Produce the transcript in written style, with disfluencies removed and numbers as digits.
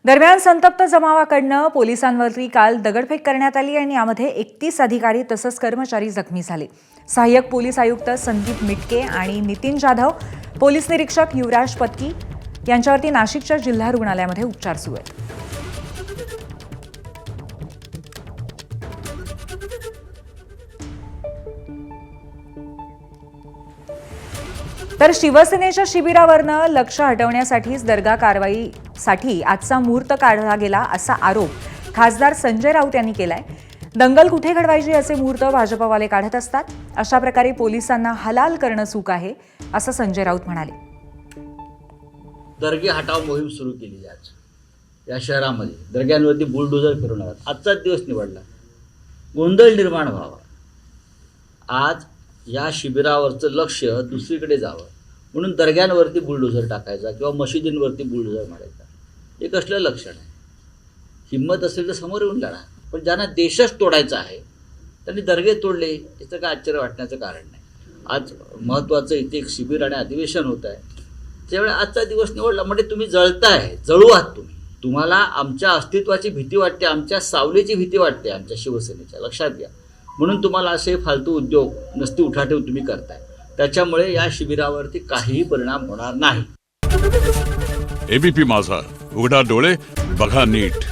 दरम्यान संतप्त जमावाकडनं पोलिसांवरती काल दगडफेक करण्यात आली आणि यामध्ये 31 अधिकारी तसंच कर्मचारी जखमी झाले। सहाय्यक पोलीस आयुक्त संदीप मिटके आणि नितीन जाधव, पोलीस निरीक्षक युवराज पत्की यांच्यावरती नाशिकच्या जिल्हा रुग्णालयामध्ये उपचार सुरू आहेत। तर शिवसेनेच्या शिबिरावरनं लक्ष हटवण्यासाठीच दर्गा कारवाईसाठी आजचा मुहूर्त काढला गेला असा आरोप खासदार संजय राऊत यांनी केलाय। दंगल कुठे घडवायची याचे मुहूर्त भाजपवाले काढत असतात, अशा प्रकारे पोलिसांना हलाल करणं चूक आहे असं संजय राऊत म्हणाले। दर्गे हटाव मोहीम सुरू केली आज या शहरामध्ये। दर्ग्यांवरती बुलडोजर फिरवणार आजचाच दिवस निवडला, गोंधळ निर्माण व्हावा, आज या शिबिरावरचं लक्ष दुसरीकडे जावं म्हणून दर्ग्यांवरती बुलडोजर टाकायचा किंवा मशिदींवरती बुलडोजर मारायचा, हे कसलं लक्षण आहे? हिंमत असेल तर समोर येऊन लढा, पण ज्यांना देशच तोडायचा आहे त्यांनी दर्गे तोडले याचं काय आश्चर्य वाटण्याचं कारण नाही। आज महत्त्वाचं इथे एक शिबिर आणि अधिवेशन होत आहे, त्यावेळी आजचा दिवस निवडला म्हणजे तुम्ही जळताय, जळू आहात तुम्हाला आमच्या अस्तित्वाची भीती वाटते, आमच्या सावलीची भीती वाटते, आमच्या शिवसेनेच्या, लक्षात घ्या। म्हणून तुम्हाला असे फालतू उद्योग नसती उठाठेव तुम्ही करताय, त्याच्यामुळे या शिबिरावरती काहीही परिणाम होणार नाही। एबीपी माझा, उघडा डोळे बघा नीट।